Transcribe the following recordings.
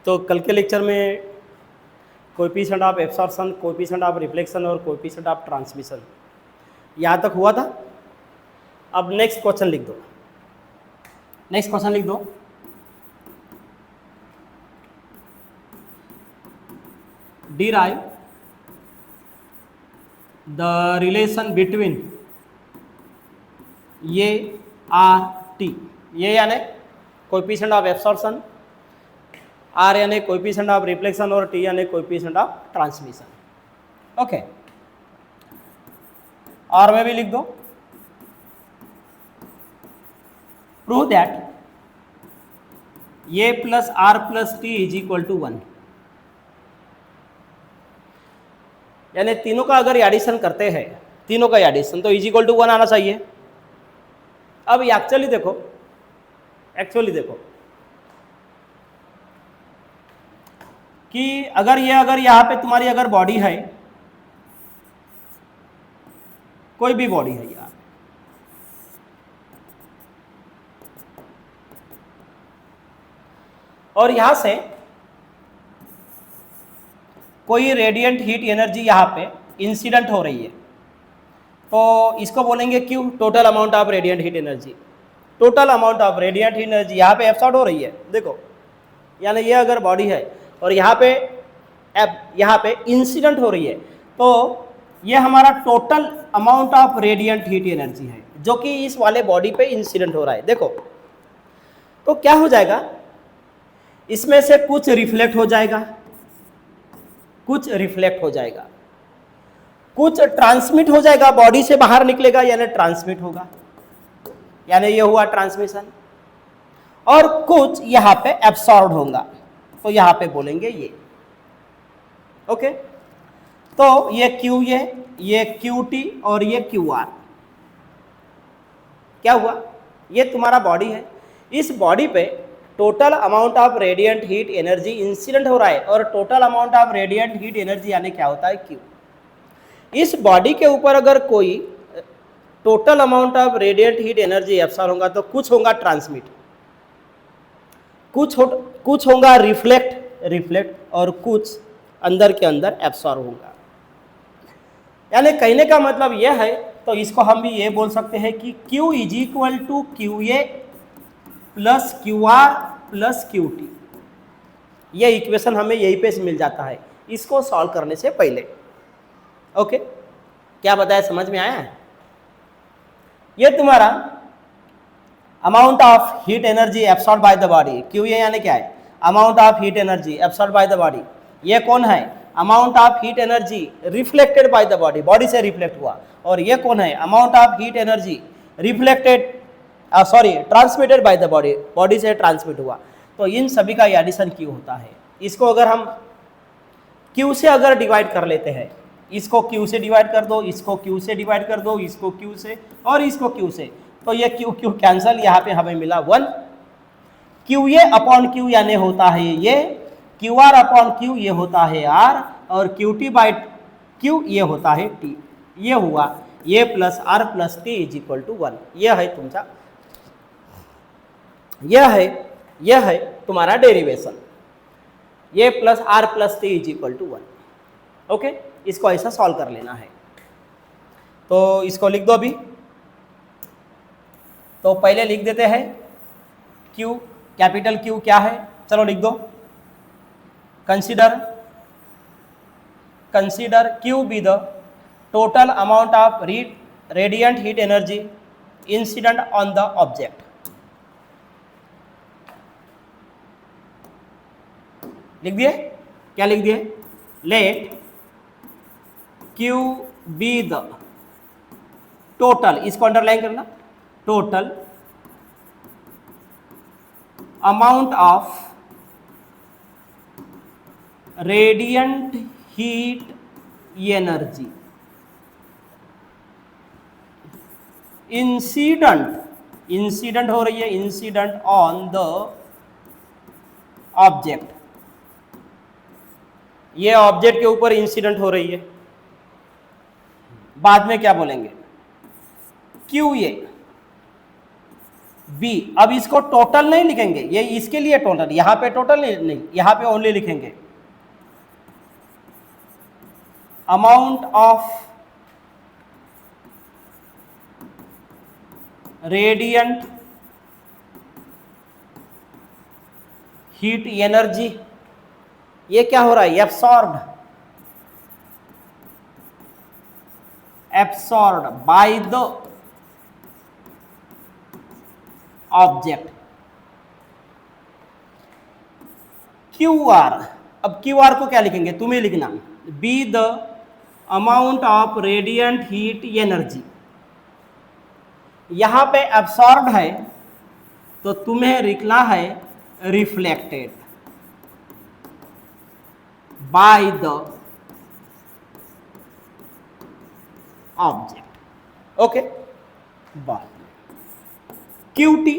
तो कल के लेक्चर में coefficient of absorption, coefficient of reflection और कोएफिशिएंट ऑफ ट्रांसमिशन यहाँ तक हुआ था। अब नेक्स्ट क्वेश्चन लिख दो, नेक्स्ट क्वेश्चन लिख दो। Derive the relation between A R T, A यानी कोएफिशिएंट ऑफ एब्सॉर्प्शन, आर यानी कोएफिशिएंट ऑफ रिफ्लेक्शन और टी यानी कोएफिशिएंट ऑफ ट्रांसमिशन। ओके, और में भी लिख दो, prove that A plus are plus T is equal to 1, यानी तीनों का अगर एडिशन करते हैं, तीनों का एडिशन तो इज इक्वल टू 1 आना चाहिए। अब एक्चुअली देखो, एक्चुअली देखो कि अगर यहाँ पे तुम्हारी अगर बॉडी है, कोई भी बॉडी है यार, और यहां से कोई रेडिएंट हीट एनर्जी यहाँ पे इंसिडेंट हो रही है, तो इसको बोलेंगे Q, total amount of radiant heat energy. Total amount of radiant heat energy यहाँ पे एब्सॉर्ब हो रही है, देखो, यानी ये अगर बॉडी है और यहाँ पे इंसिडेंट हो रही है, तो ये हमारा total amount of radiant heat energy है जो कि इस वाले बॉडी पे इंसिडेंट हो रहा है। देखो तो क्या हो जाएगा, इसमें से कुछ रिफ्लेक्ट हो जाएगा, कुछ रिफ्लेक्ट हो जाएगा, कुछ ट्रांसमिट हो जाएगा, बॉडी से बाहर निकलेगा यानी ट्रांसमिट होगा, यानी ये हुआ ट्रांसमिशन, और कुछ यहाँ पे एब्सॉर्ब होगा, तो यहाँ पे बोलेंगे ये। ओके, तो ये क्यू, ये क्यू टी और ये क्यू आर, क्या हुआ, ये तुम्हारा बॉडी है, इस बॉडी पे total amount of radiant heat energy incident हो रहा है, और total amount of radiant heat energy यानी क्या होता है, क्यू। इस बॉडी के ऊपर अगर कोई total amount of radiant heat energy absorb होगा तो कुछ होगा ट्रांसमिट, कुछ होगा रिफ्लेक्ट और कुछ अंदर के अंदर एब्सॉर्ब होगा। यानी कहने का मतलब यह है, तो इसको हम भी ये बोल सकते हैं कि Q is equal to Q A plus Q R plus Q T. ये इक्वेशन हमें यहीं पे मिल जाता है इसको सॉल्व करने से पहले। ओके, क्या बताया, समझ में आया है? ये तुम्हारा amount of heat energy absorb by the body, Q A यानी क्या है, amount of heat energy absorb by the body. ये कौन है, amount of heat energy reflected by the body, body से रिफ्लेक्ट हुआ। और ये कौन है, amount of heat energy reflected transmitted by the body, body से ट्रांसमिट हुआ। तो इन सभी का एडिशन क्यू होता है। इसको अगर हम क्यू से अगर डिवाइड कर लेते हैं, इसको क्यू से डिवाइड कर दो, इसको क्यू से डिवाइड कर दो, इसको क्यू से और इसको क्यू से, तो ये क्यू क्यू कैंसल, यहाँ पे हमें मिला 1। क्यू ए अपॉन क्यू यानी होता है ये, क्यू आर अपॉन क्यू ये होता है आर, और क्यू टी बाई क्यू ये होता है टी। ये हुआ a plus are plus T is equal to 1। यह है तुमचा, यह है तुम्हारा derivation, a plus are plus T is equal to 1। Okay, इसको ऐसा सॉल्व कर लेना है। तो इसको लिख दो अभी। तो पहले लिख देते हैं Q, कैपिटल Q क्या है, चलो लिख दो। Consider Q be the total amount of radiant heat energy incident on the object. लिख दिए, क्या लिख दिए, let Q be the total, इसको अंडरलाइन करना, total amount of radiant heat energy incident हो रही है, इंसिडेंट ऑन द ऑब्जेक्ट। ये ऑब्जेक्ट के ऊपर इंसिडेंट हो रही है। बाद में क्या बोलेंगे, क्यू ए बी। अब इसको टोटल नहीं लिखेंगे, ये इसके लिए टोटल, यहां पे टोटल नहीं, यहां पे ओनली लिखेंगे amount of radiant heat energy. ये क्या हो रहा है, absorbed by the object Q R. अब क्यू आर को क्या लिखेंगे, तुम्हें लिखना, be the amount of radiant heat energy. यहां पे एब्सॉर्ब्ड है तो तुम्हें लिखना है reflected by the object. Okay, by Q T,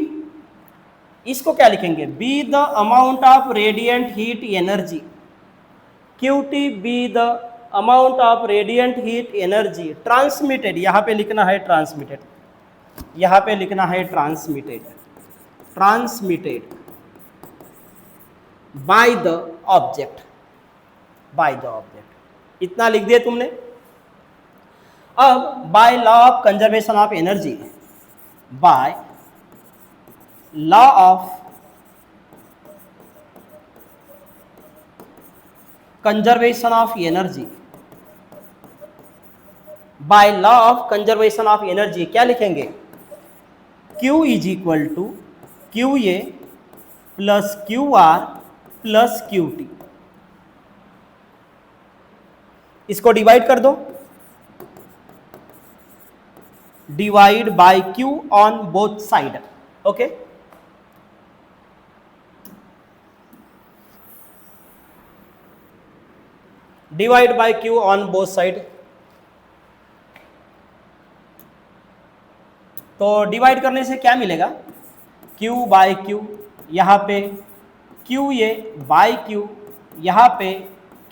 इसको क्या लिखेंगे, be the amount of radiant heat energy. Q T be the amount of radiant heat energy transmitted, यहां पे लिखना है ट्रांसमिटेड, यहां पे लिखना है ट्रांसमिटेड बाय द ऑब्जेक्ट, इतना लिख दिया तुमने। अब by law of conservation of energy, by law of conservation of energy, by law of conservation of energy क्या लिखेंगे, Q is equal to Q A plus Q R plus Q T. इसको divide कर दो, divide by Q on both side. Okay, divide by Q on both side. तो divide करने से क्या मिलेगा, Q बाय Q, यहाँ पे क्यू ए बाय Q, यहाँ पे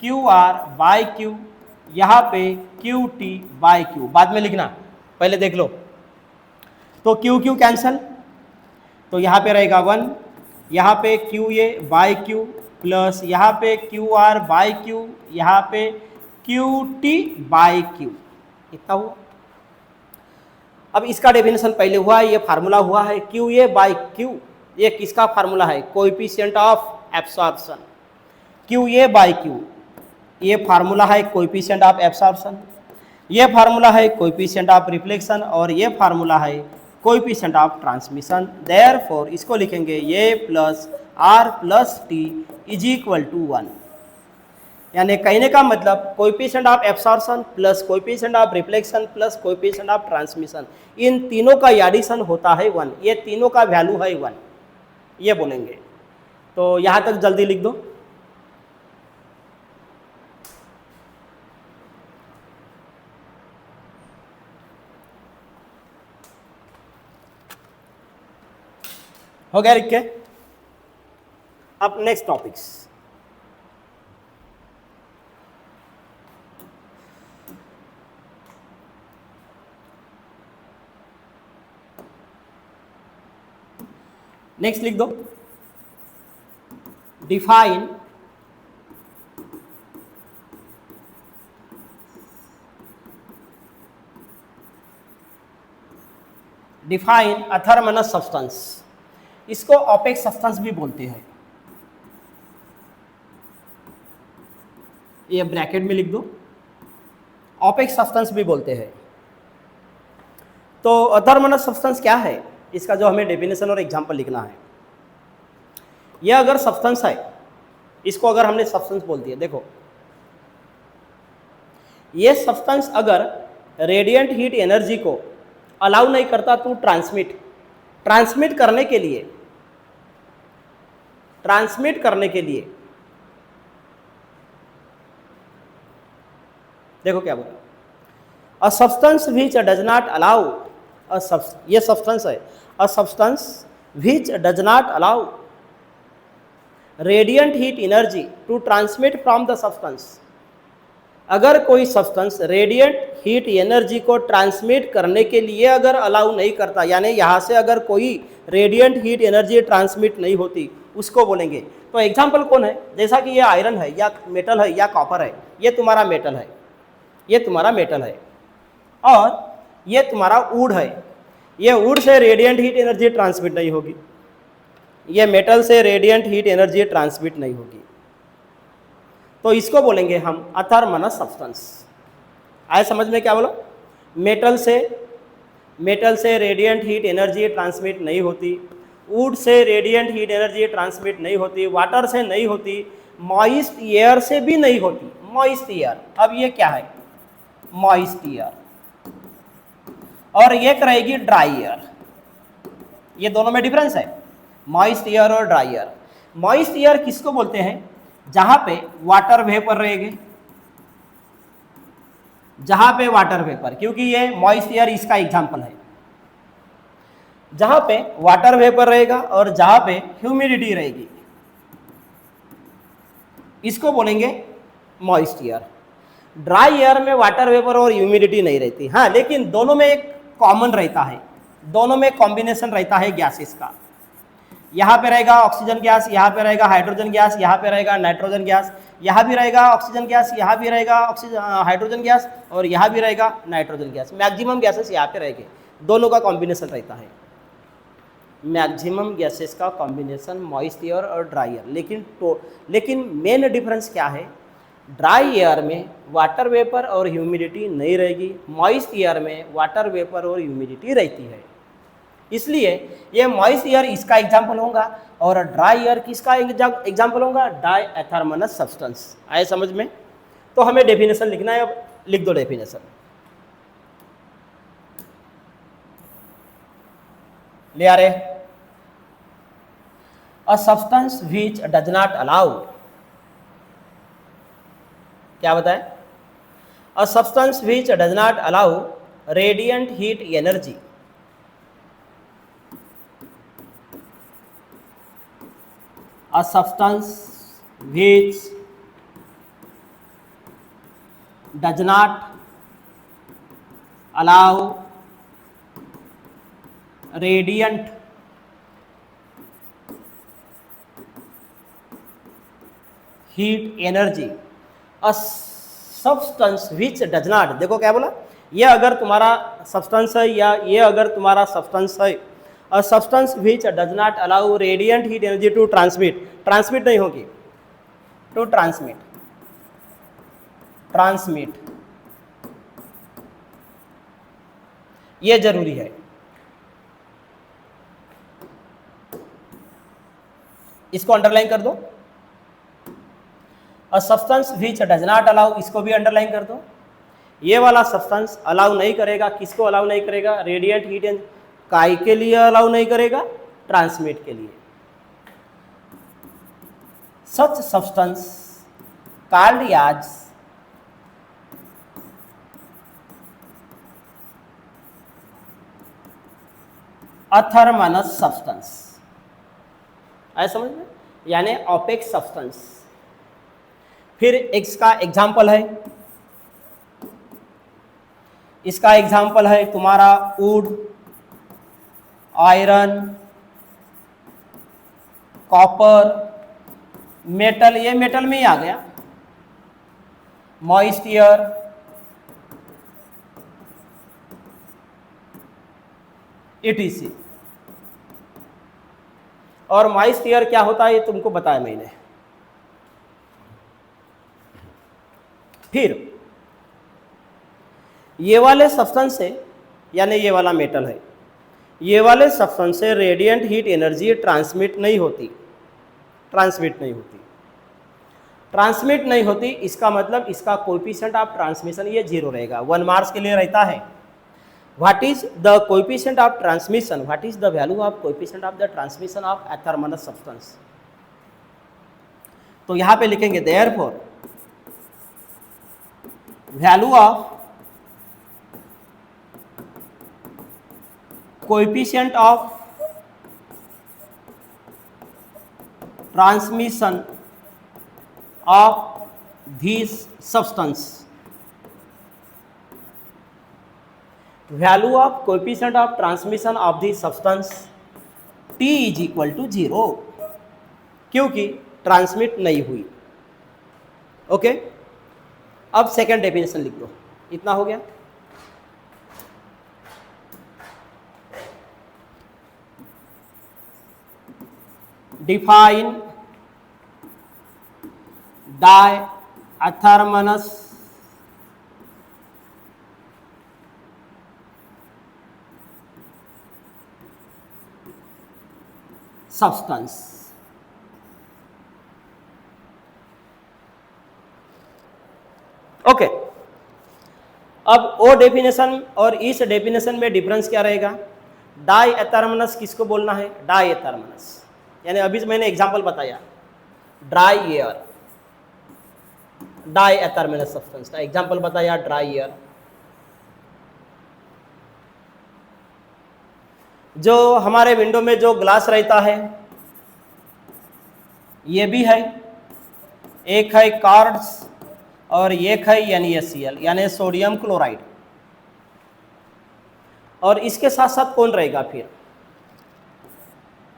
क्यू आर बाय Q, यहाँ पे क्यू टी बाय Q। बाद में लिखना, पहले देख लो। तो क्यू क्यू कैंसल, तो यहाँ पे रहेगा 1, यहाँ पे Q A by Q plus यहाँ पे क्यू आर बाय Q, यहाँ पे क्यू टी बाय Q, इतना हुआ। अब इसका डेफिनेशन पहले हुआ, ये फार्मूला हुआ है क्यू ए बाय Q। ये किसका फार्मूला है, coefficient of absorption. Q A by Q ये फार्मूला है कोएफिशिएंट ऑफ एब्सॉर्प्शन, ये फार्मूला है कोएफिशिएंट ऑफ रिफ्लेक्शन, और ये फार्मूला है कोएफिशिएंट ऑफ ट्रांसमिशन। देयरफॉर इसको लिखेंगे a plus are plus T is equal to 1। यानी कहने का मतलब coefficient of absorption plus coefficient of reflection plus coefficient of transmission, इन तीनों का एडिशन होता है 1। ये तीनों का वैल्यू है 1, ये बोलेंगे। तो यहाँ तक जल्दी लिख दो। हो गया लिख के। अब नेक्स्ट टॉपिक्स, नेक्स्ट लिख दो, डिफाइन अथर्मनस सब्सटेंस। इसको ऑपेक सब्सटेंस भी बोलते हैं, ये ब्रैकेट में लिख दो, ऑपेक सब्सटेंस भी बोलते हैं। तो अथर्मनस सब्सटेंस क्या है, इसका जो हमें डेफिनेशन और एग्जांपल लिखना है। यह अगर सब्सटेंस है, इसको अगर हमने सब्सटेंस बोल दिया, देखो ये सब्सटेंस अगर रेडिएंट हीट एनर्जी को अलाउ नहीं करता तो ट्रांसमिट करने के लिए देखो क्या बोला, a substance which does not allow, ये सब्सटेंस है, a substance which does not allow radiant heat energy to transmit from the substance, अगर कोई सब्सटेंस रेडिएंट हीट एनर्जी को ट्रांसमिट करने के लिए अगर अलाउ नहीं करता, यानी यहाँ से अगर कोई रेडिएंट हीट एनर्जी ट्रांसमिट नहीं होती, उसको बोलेंगे। तो एग्जाम्पल कौन है, जैसा कि ये आयरन है या मेटल है या कॉपर है, ये तुम्हारा मेटल है, ये तुम्हारा मेटल है, और ये तुम्हारा वुड है। ये would say radiant heat energy transmit नहीं होगी, ये मेटल से रेडिएंट हीट एनर्जी ट्रांसमिट नहीं होगी, तो इसको बोलेंगे हम अथर्मनस सब्सटेंस। आए समझ में क्या बोला? मेटल से रेडिएंट हीट एनर्जी ट्रांसमिट नहीं होती, would say radiant heat energy transmit नहीं होती, वाटर से नहीं होती, मॉइस्ट एयर से भी नहीं होती। मॉइस्ट एयर, अब ये क्या है? मॉइस्ट एयर, और ये रहेगी ड्राई एयर। ये दोनों में डिफरेंस है, मॉइस्ट एयर और ड्राई एयर। मॉइस्ट एयर किसको बोलते हैं? जहां पे वाटर वेपर रहेगी, जहां पे वाटर वेपर, क्योंकि ये मॉइस्ट एयर इसका एग्जांपल है। जहां पे वाटर वेपर रहेगा और जहां पे ह्यूमिडिटी रहेगी, इसको बोलेंगे मॉइस्ट एयर। ड्राई एयर में वाटर वेपर और ह्यूमिडिटी नहीं रहती, हाँ, लेकिन दोनों में एक कॉमन रहता है, दोनों में कॉम्बिनेशन रहता है गैसेस का। यहाँ पे रहेगा ऑक्सीजन गैस, यहाँ पे रहेगा हाइड्रोजन गैस, यहाँ पे रहेगा नाइट्रोजन गैस, यहाँ भी रहेगा ऑक्सीजन गैस, यहाँ भी रहेगा हाइड्रोजन गैस, और यहाँ भी रहेगा नाइट्रोजन गैस। मैक्सिमम गैसेस यहाँ पे रहेंगे, दोनों का कॉम्बिनेशन रहता है। मैक्सिमम गैसेस का कॉम्बिनेशन मॉइस्ट एयर और ड्राई एयर। लेकिन मेन डिफरेंस क्या है? ड्राई एयर में वाटर वेपर और ह्यूमिडिटी नहीं रहेगी, मॉइस्ट एयर में वाटर वेपर और ह्यूमिडिटी रहती है। इसलिए ये मॉइस्ट एयर इसका एग्जाम्पल होगा और ड्राई एयर किसका एग्जाम्पल होगा? डायथर्मनस सब्सटेंस। आए समझ में? तो हमें डेफिनेशन लिखना है, अब लिख दो डेफिनेशन। ले आ रहे, अ substance which does not allow, क्या बताए? अ substance which does not allow radiant heat energy a substance which does not allow radiant heat energy, a substance which does not, देखो क्या बोला? ये अगर तुम्हारा सब्सटेंस है या ये अगर तुम्हारा सब्सटेंस है, a substance which does not allow radiant heat energy to transmit नहीं होगी, to transmit, ये जरूरी है। इसको अंडरलाइन कर दो। a substance which does not allow, इसको भी अंडरलाइन कर दो। ये वाला सब्सटेंस अलाउ नहीं करेगा, किसको अलाउ नहीं करेगा? रेडिएंट हीट एनर्जी, काय के लिए अलाउ नहीं करेगा? ट्रांसमिट के लिए। सच सब्सटेंस कॉल्ड एज अथर्मनस सब्सटेंस। आए समझ में? यानी ऑपेक सब्सटेंस। फिर इसका एग्जाम्पल है, इसका एग्जाम्पल है तुम्हारा वुड, आयरन, कॉपर, मेटल, ये मेटल में ही आ गया, मॉइस्ट एयर, ETC। और मॉइस्ट एयर क्या होता है ये तुमको बताया मैंने। फिर ये वाले सब्सटेंस से, यानी ये वाला मेटल है, ये वाले सब्सटेंस से रेडिएंट हीट एनर्जी ट्रांसमिट नहीं होती, ट्रांसमिट नहीं होती। इसका मतलब इसका कोएफिशिएंट ऑफ ट्रांसमिशन ये 0 रहेगा, 1 मार्क्स के लिए रहता है। What is the coefficient of transmission, what is the value of coefficient of the transmission of athermanous substance? तो यहां पे लिखेंगे therefore value of coefficient of transmission of this substance value of coefficient of transmission of the substance T is equal to 0, क्योंकि transmit नहीं हुई। Okay, अब second definition लिख दो। इतना हो गया। Define डायथर्मनस substance. ओके, अब ओ डेफिनेशन और इस डेफिनेशन में डिफरेंस क्या रहेगा? डायथर्मनस किसको बोलना है? डायथर्मनस यानी अभी मैंने एग्जांपल बताया ड्राई एयर, डायथर्मनस सब्सटेंस का एग्जांपल बताया ड्राई एयर। जो हमारे विंडो में जो ग्लास रहता है ये भी है, एक है कार्ड्स और एक है NaCl यानी सोडियम क्लोराइड। और इसके साथ साथ कौन रहेगा फिर?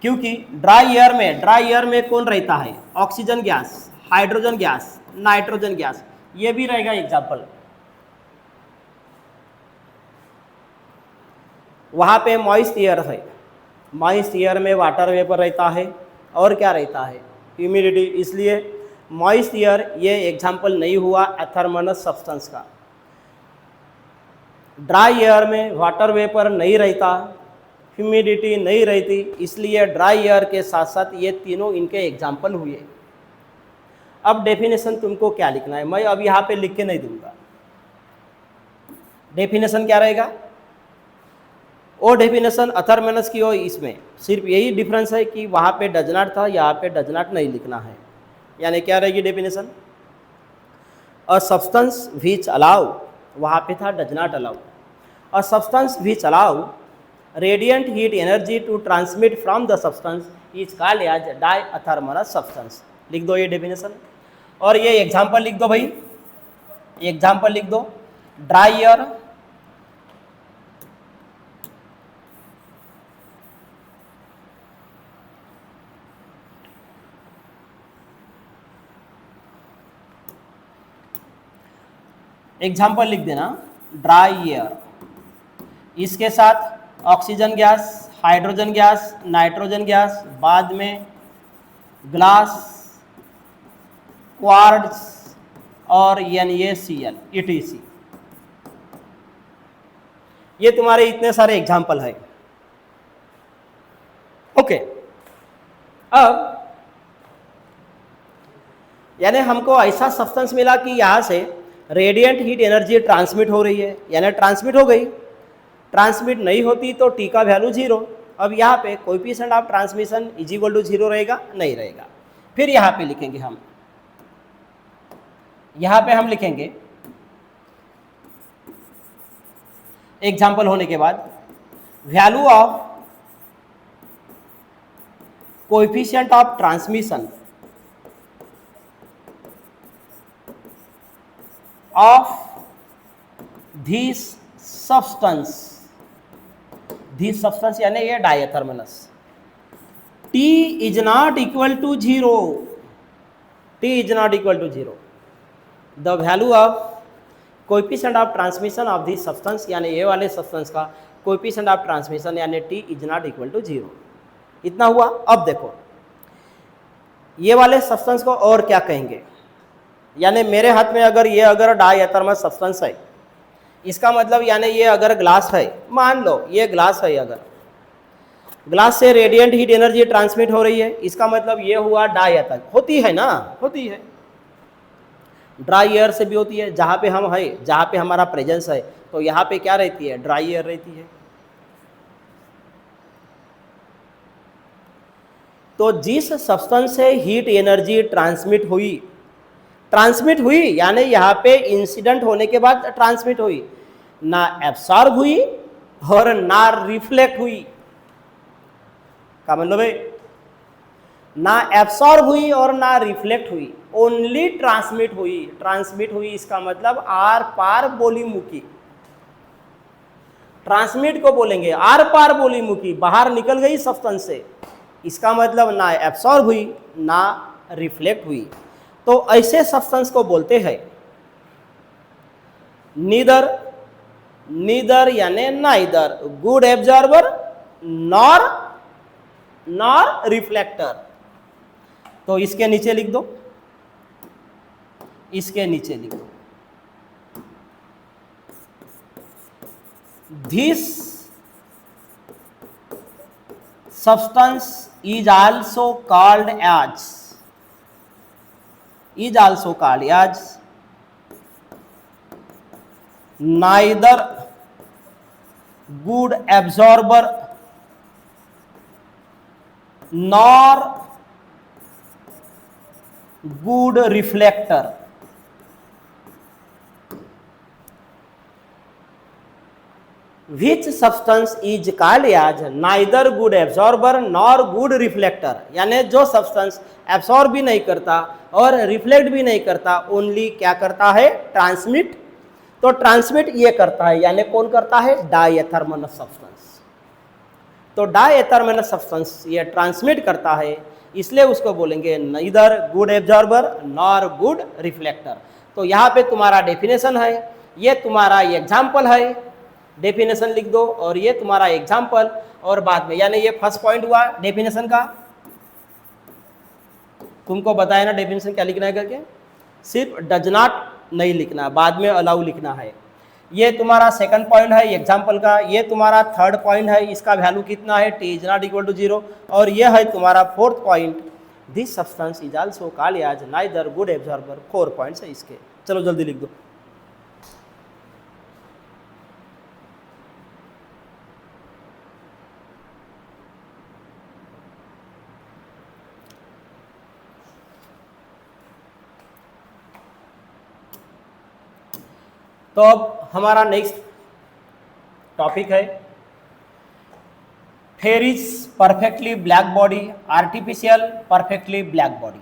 क्योंकि ड्राई एयर में कौन रहता है? Oxygen gas, hydrogen gas, nitrogen gas, ये भी रहेगा एग्जाम्पल। वहाँ पे मॉइस्ट एयर है, मॉइस्ट एयर में वाटर वेपर रहता है और क्या रहता है? ह्यूमिडिटी। इसलिए मॉइस्ट एयर ये एग्जाम्पल नहीं हुआ एथर्मनस सब्सटेंस का। ड्राई एयर में वाटर वेपर नहीं रहता, ह्यूमिडिटी नहीं रहती, इसलिए ड्राई एयर के साथ साथ ये तीनों इनके एग्जाम्पल हुए। अब डेफिनेशन तुमको क्या लिखना है? मैं अब यहाँ पे लिख के नहीं दूंगा। डेफिनेशन क्या रहेगा? वो डेफिनेशन अथर्मनस की हो, इसमें सिर्फ यही डिफरेंस है कि वहाँ पे डज नॉट था, यहाँ पे डज नॉट नहीं लिखना है। यानी क्या रहेगी definition? A substance which allow, वहाँ पे था does not allow. A substance which allow radiant heat energy to transmit from the substance is called as diathermanous substance. लिख दो ये डेफिनेशन और ये एग्जाम्पल लिख दो भाई। एग्जाम्पल लिख दो, ड्राई एयर, एग्जाम्पल लिख देना ड्राई एयर, इसके साथ oxygen gas, hydrogen gas, nitrogen gas, बाद में ग्लास, क्वार्ट्ज और NaCl ETC। ये तुम्हारे इतने सारे एग्जाम्पल है। ओके, अब यानी हमको ऐसा सब्सटेंस मिला कि यहाँ से रेडिएंट हीट एनर्जी ट्रांसमिट हो रही है, यानी ट्रांसमिट हो गई। ट्रांसमिट नहीं होती तो T का वैल्यू 0। अब यहाँ पे coefficient of transmission is equal to 0 रहेगा? नहीं रहेगा। फिर यहाँ पे लिखेंगे हम, यहाँ पे हम लिखेंगे एग्जाम्पल होने के बाद value of coefficient of transmission of this substance यानी ये डायथर्मनस। T is not equal to 0, T is not equal to 0, the value of coefficient of transmission of this substance यानी ये वाले सब्सटेंस का coefficient of transmission यानी T is not equal to 0। इतना हुआ। अब देखो ये वाले सब्सटेंस को और क्या कहेंगे? यानी मेरे हाथ में अगर ये डायथर्मस सब्सटेंस है, इसका मतलब यानी ये अगर ग्लास है, मान लो ये ग्लास है, अगर ग्लास से रेडिएंट हीट एनर्जी ट्रांसमिट हो रही है, इसका मतलब ये हुआ डायथर्मस। होती है ना, होती है, ड्राई एयर से भी होती है। जहाँ पे हम है, जहाँ पे हमारा प्रेजेंस है, तो यहाँ पे क्या रहती है? ड्राई एयर रहती है। तो जिस सब्सटेंस से हीट एनर्जी ट्रांसमिट हुई यानी यहाँ पे इंसिडेंट होने के बाद ट्रांसमिट हुई, ना एब्सॉर्ब हुई और ना रिफ्लेक्ट हुई। क्या मतलब है? ना एब्सॉर्ब हुई और ना रिफ्लेक्ट हुई, ओनली ट्रांसमिट हुई। ट्रांसमिट हुई इसका मतलब आर पार बोली मुकी। ट्रांसमिट को बोलेंगे आर पार बोलीमुखी, बाहर निकल गई सब्सटेंस से, इसका मतलब ना एब्सॉर्ब हुई ना रिफ्लेक्ट हुई। तो ऐसे सब्सटेंस को बोलते हैं नीदर, नीदर यानी neither good absorber nor nor reflector. तो इसके नीचे लिख दो, इसके नीचे लिख दो, this substance is also called as neither good absorber nor good reflector। Which substance is called as neither good absorber nor good reflector, यानी जो सब्सटेंस एब्सॉर्ब भी नहीं करता और रिफ्लेक्ट भी नहीं करता, ओनली क्या करता है, ट्रांसमिट। तो ट्रांसमिट ये करता है, यानी कौन करता है, डायथर्मनस सब्सटेंस। तो डायथर्मनस सब्सटेंस ये ट्रांसमिट करता है, इसलिए उसको बोलेंगे neither good absorber nor good reflector. तो यहाँ पे तुम्हारा डेफिनेशन है, ये तुम्हारा एग्जाम्पल है, डेफिनेशन लिख दो और ये तुम्हारा एग्जाम्पल, और बाद में यानी ये फर्स्ट पॉइंट हुआ डेफिनेशन का। तुमको बताया ना डेफिनेशन क्या लिखना है करके, सिर्फ डज नॉट नहीं लिखना, बाद में अलाउ लिखना है। ये तुम्हारा सेकंड पॉइंट है एग्जाम्पल का, ये तुम्हारा थर्ड पॉइंट है, इसका वैल्यू कितना है, T is not equal to 0, और ये है तुम्हारा fourth point, this substance is also called as neither good absorber. 4 points है इसके, चलो जल्दी लिख दो। तो अब हमारा नेक्स्ट टॉपिक है Ferry's perfectly black body, artificial perfectly black body.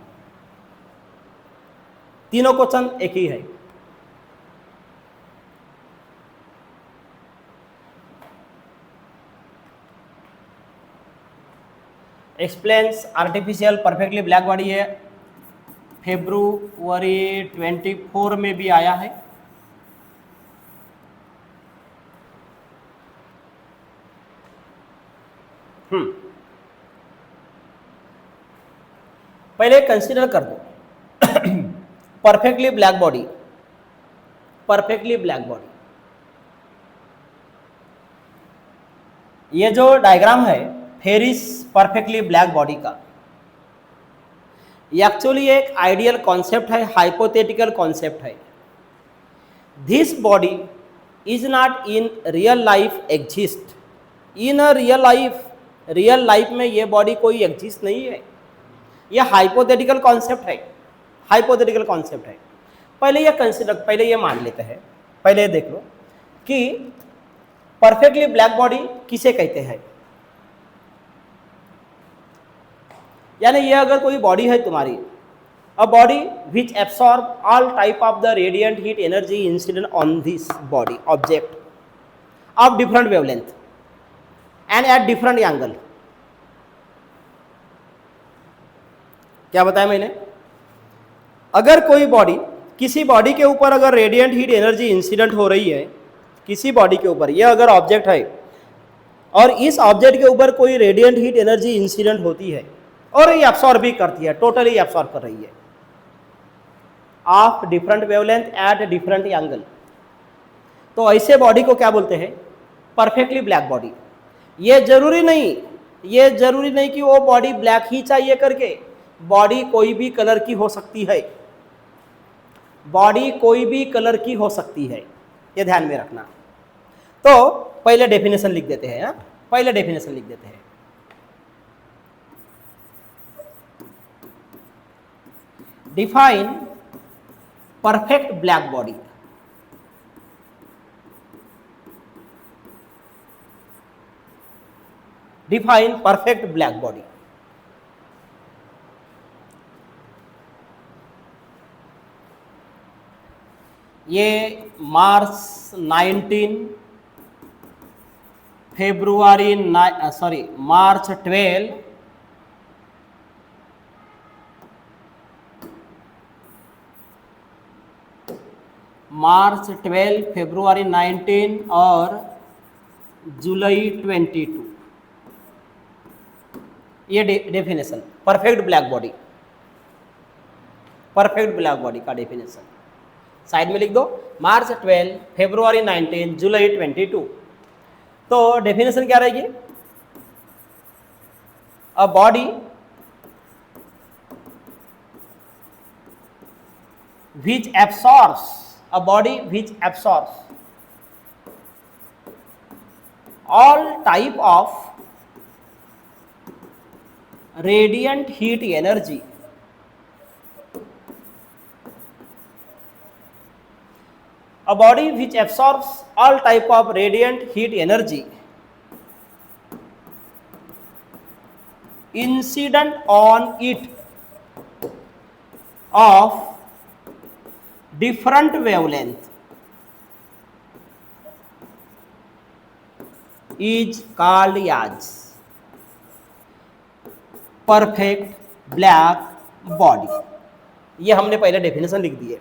तीनों क्वेश्चन एक ही है। Explains artificial perfectly black body है, February 24 में भी आया है। पहले कंसीडर कर दो perfectly black body, perfectly black body. ये जो डायग्राम है फेरिस परफेक्टली ब्लैक बॉडी का, ये एक्चुअली एक आइडियल कॉन्सेप्ट है, हाइपोथेटिकल कॉन्सेप्ट है। This body is not in real life exist, in a real life, real life में ये बॉडी कोई एग्जिस्ट नहीं है, ये हाइपोथेटिकल कॉन्सेप्ट है, हाइपोथेटिकल कॉन्सेप्ट है। पहले ये कंसिडर, पहले ये मान लेते हैं, पहले देख लो कि परफेक्टली ब्लैक बॉडी किसे कहते हैं। यानी ये अगर कोई बॉडी है तुम्हारी, अ body which absorb all type of the radiant heat energy incident on this body object of different wavelength and at different angle. क्या बताया मैंने, अगर कोई बॉडी, किसी बॉडी के ऊपर अगर रेडिएंट हीट एनर्जी इंसिडेंट हो रही है, किसी बॉडी के ऊपर, ये अगर ऑब्जेक्ट है और इस ऑब्जेक्ट के ऊपर कोई रेडिएंट हीट एनर्जी इंसिडेंट होती है और ये एब्सॉर्ब भी करती है, टोटली एब्सॉर्ब कर रही है of different wavelength at different angle, तो ऐसे बॉडी को क्या बोलते हैं, परफेक्टली ब्लैक बॉडी। ये जरूरी नहीं कि वो बॉडी ब्लैक ही चाहिए करके, बॉडी कोई भी कलर की हो सकती है, बॉडी कोई भी कलर की हो सकती है, ये ध्यान में रखना। तो पहले डेफिनेशन लिख देते हैं, पहले डेफिनेशन लिख देते हैं। Define perfect black body. Define perfect black body. ये मार्च 19 फेब्रुआरी मार्च 12 फरवरी 19 और जुलाई 22, ये डेफिनेशन परफेक्ट ब्लैक बॉडी का डेफिनेशन साइड में लिख दो। मार्च 12, फरवरी 19, जुलाई 22। तो डेफिनेशन क्या रहेगी? A body which absorbs all type of radiant heat energy incident on it of different wavelength is called as perfect black body. ये हमने पहले डेफिनेशन लिख दी है।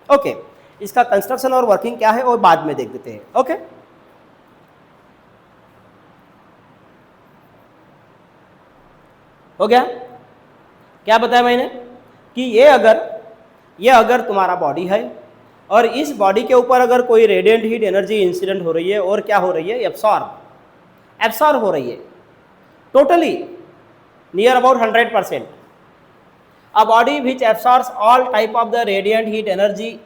ओके, इसका कंस्ट्रक्शन और वर्किंग क्या है और बाद में देख देते हैं। ओके, हो गया? क्या बताया मैंने कि ये अगर तुम्हारा बॉडी है और इस बॉडी के ऊपर अगर कोई रेडिएंट हीट एनर्जी इंसिडेंट हो रही है और क्या हो रही है? एब्सॉर्ब हो रही है totally near about 100%। A body which absorbs all type of the radiant heat energy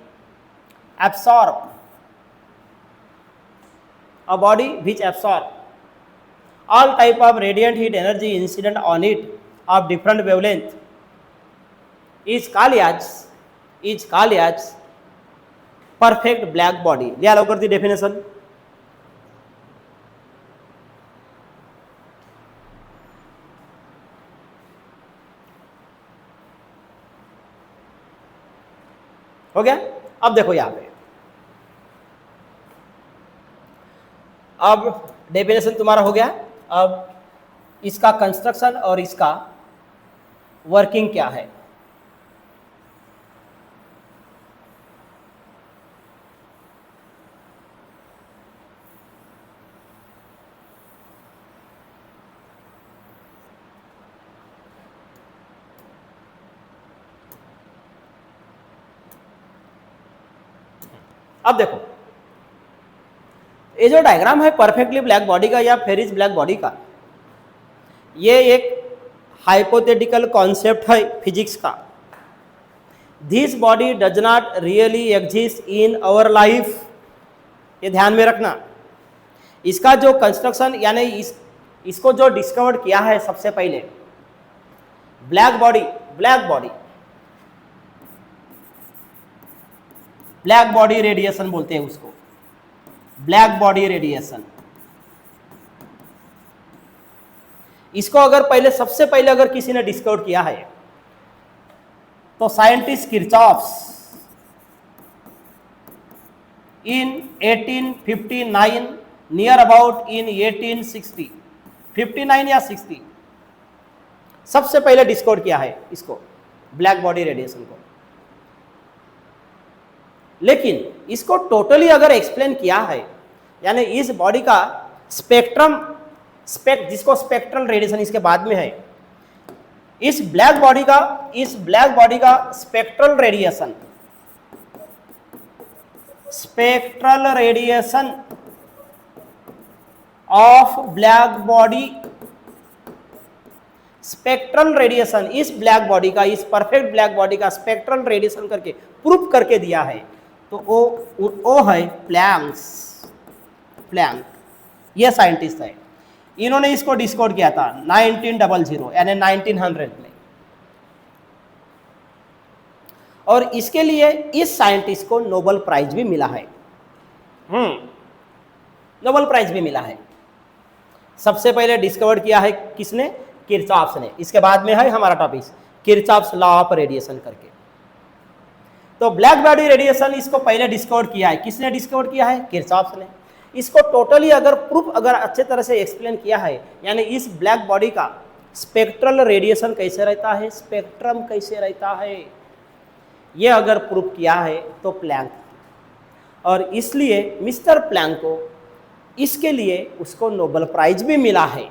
all type of radiant heat energy incident on it of different wavelength is called as perfect black body। लिया लवकर ती definition. हो गया? अब देखो यहां पे, अब डेफिनेशन तुम्हारा हो गया। अब इसका कंस्ट्रक्शन और इसका वर्किंग क्या है? अब देखो, ये जो डायग्राम है परफेक्टली ब्लैक बॉडी का या फेरिज ब्लैक बॉडी का, ये एक हाइपोथेटिकल कॉन्सेप्ट है फिजिक्स का। This body does not really exist in our life, ये ध्यान में रखना। इसका जो कंस्ट्रक्शन यानी इसको जो डिस्कवर किया है सबसे पहले, ब्लैक बॉडी रेडिएशन बोलते हैं उसको, ब्लैक बॉडी रेडिएशन। इसको अगर सबसे पहले अगर किसी ने डिस्कवर किया है तो scientist Kirchhoff's in 1859 near about in 1860, 59 या 60 सबसे पहले डिस्कवर किया है इसको, ब्लैक बॉडी रेडिएशन को। लेकिन इसको टोटली अगर एक्सप्लेन किया है, यानी इस बॉडी का जिसको स्पेक्ट्रल रेडिएशन इसके बाद में है, इस ब्लैक बॉडी का spectral radiation of black body, spectral radiation इस ब्लैक बॉडी का, इस परफेक्ट ब्लैक बॉडी का स्पेक्ट्रल रेडिएशन करके प्रूफ करके दिया है। तो वो है प्लैंक, ये साइंटिस्ट है। इन्होंने इसको डिस्कवर किया था 1900 यानी 1900 में, और इसके लिए इस साइंटिस्ट को नोबेल प्राइज भी मिला है। नोबेल प्राइज भी मिला है। सबसे पहले डिस्कवर किया है किसने? किरचॉफ्स ने। इसके बाद में है हमारा topic Kirchhoff's law of radiation करके। तो ब्लैक बॉडी रेडिएशन इसको पहले डिस्कवर किया है, किसने डिस्कवर किया है? किरचॉफ्स ने। इसको टोटली अगर प्रूफ अगर अच्छे तरह से एक्सप्लेन किया है, यानी इस ब्लैक बॉडी का स्पेक्ट्रल रेडिएशन कैसे रहता है, स्पेक्ट्रम कैसे रहता है, ये अगर प्रूफ किया है तो प्लैंक, और इसलिए मिस्टर प्लैंक को इसके लिए उसको नोबेल प्राइज भी मिला है,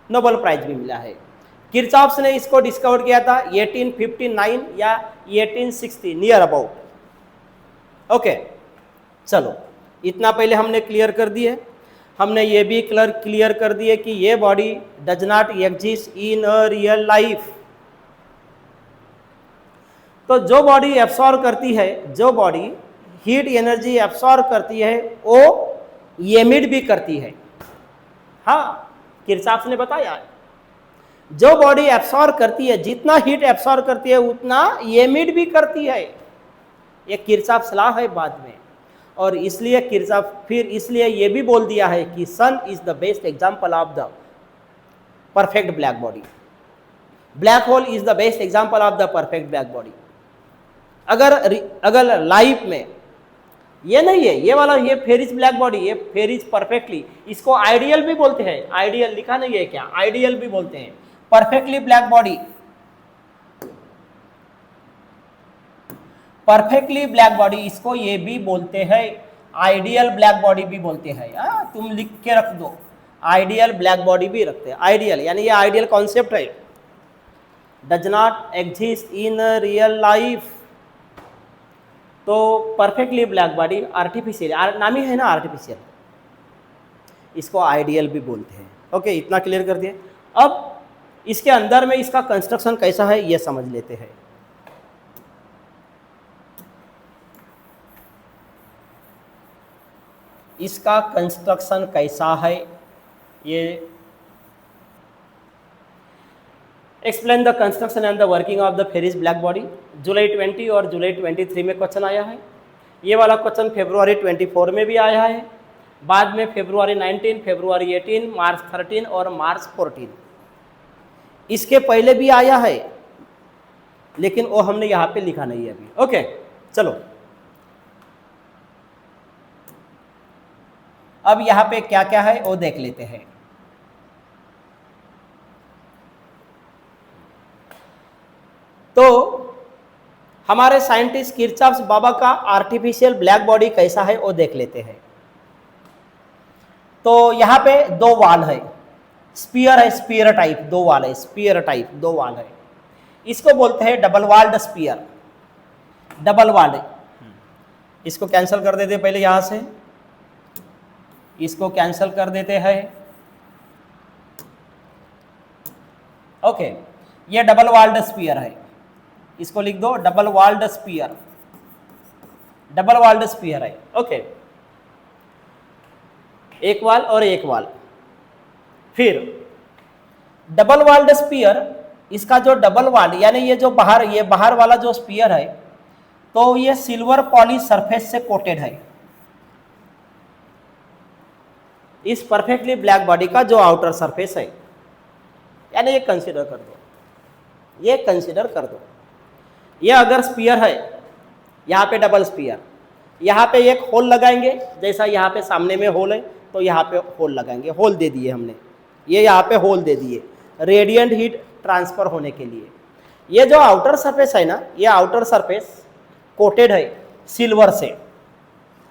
नोबेल प्राइज भी मिला है। किरचॉफ ने इसको डिस्कवर किया था 1859 या 1860 नियर अबाउट। ओके, चलो इतना पहले हमने क्लियर कर दिए। हमने ये भी क्लियर कर दिए कि ये body does not exist in a real life. तो जो बॉडी एब्सॉर्ब करती है, जो बॉडी हीट एनर्जी एब्सॉर्ब करती है, वो एमिट भी करती है। हाँ, किरचॉफ ने बताया जो बॉडी एब्सॉर्ब करती है, जितना हीट एब्सॉर्ब करती है उतना एमिट भी करती है। ये किरचॉफ सलाह है बाद में, और इसलिए किरचॉफ फिर इसलिए ये भी बोल दिया है कि sun is the best example of the perfect black body, black hole is the best example of the perfect black body. अगर लाइफ में ये नहीं है, ये वाला ये फेरिज ब्लैक बॉडी, ये फेरिज परफेक्टली, इसको आइडियल भी बोलते हैं, आइडियल लिखा नहीं है क्या, आइडियल भी बोलते हैं। Perfectly black body, perfectly black body, इसको ये भी बोलते हैं, आइडियल ब्लैक बॉडी भी बोलते हैं। तुम लिख के रख दो, आइडियल ब्लैक बॉडी भी रखते हैं। आइडियल यानी ये आइडियल कॉन्सेप्ट है, does not exist in real life. तो परफेक्टली ब्लैक बॉडी आर्टिफिशियल, नाम ही है ना आर्टिफिशियल, इसको आइडियल भी बोलते हैं। ओके, इतना क्लियर कर दिए। अब इसके अंदर में इसका कंस्ट्रक्शन कैसा है ये समझ लेते हैं। इसका कंस्ट्रक्शन कैसा है ये, explain the construction and the working of the Fery's black body. जुलाई 20 और जुलाई 23 में क्वेश्चन आया है। ये वाला क्वेश्चन फरवरी 24 में भी आया है, बाद में फरवरी 19, फरवरी 18, मार्च 13 और मार्च 14, इसके पहले भी आया है, लेकिन वो हमने यहाँ पे लिखा नहीं है अभी। ओके, चलो अब यहाँ पे क्या क्या है वो देख लेते हैं। तो हमारे साइंटिस्ट किरचॉफ बाबा का आर्टिफिशियल ब्लैक बॉडी कैसा है वो देख लेते हैं। तो यहाँ पे दो वाल है, स्पीयर है, स्पीयर टाइप, दो वाल है, स्पीयर टाइप दो वाल है, इसको बोलते हैं double walled sphere, double walled. इसको कैंसिल कर देते पहले, यहां से इसको कैंसिल कर देते हैं। ओके, ये डबल वाल्ड स्पीयर है, इसको लिख दो double walled sphere, double walled sphere है। ओके, एक वाल और एक वाल। फिर डबल वाल्ड स्पीयर, इसका जो डबल वाल्ड यानी ये जो बाहर, ये बाहर वाला जो स्पीयर है, तो ये सिल्वर पॉलिश सरफेस से कोटेड है। इस परफेक्टली ब्लैक बॉडी का जो आउटर सरफेस है, यानी ये कंसीडर कर दो, ये कंसीडर कर दो। ये अगर स्पीयर है, यहाँ पे डबल स्पीयर, यहाँ पे एक होल लगाएंगे, जैसा यहाँ पे सामने में होल है तो यहाँ पे होल लगाएंगे, होल दे दिए हमने, ये यहाँ पे होल दे दिए रेडिएंट हीट ट्रांसफर होने के लिए। ये जो आउटर सरफेस है ना, ये आउटर सरफेस कोटेड है सिल्वर से।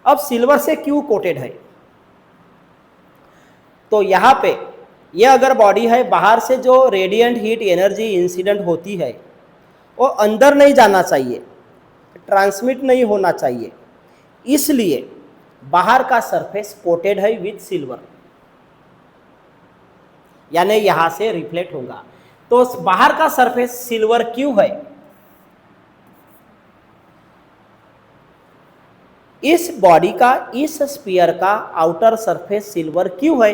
अब सिल्वर से क्यों कोटेड है, तो यहाँ पे ये अगर बॉडी है, बाहर से जो रेडिएंट हीट एनर्जी इंसिडेंट होती है वो अंदर नहीं जाना चाहिए, ट्रांसमिट नहीं होना चाहिए, इसलिए बाहर का सरफेस कोटेड है विथ सिल्वर, यानी यहां से रिफ्लेक्ट होगा। तो बाहर का सरफेस सिल्वर क्यों है, इस बॉडी का, इस स्फीयर का आउटर सरफेस सिल्वर क्यों है,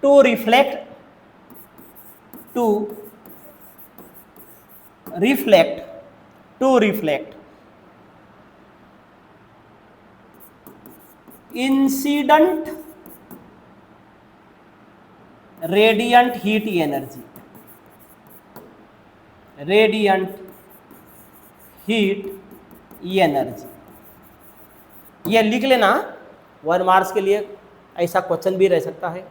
to reflect incident radiant heat energy, radiant heat energy, ये लिख लेना, 1 मार्क्स के लिए ऐसा क्वेश्चन भी रह सकता है।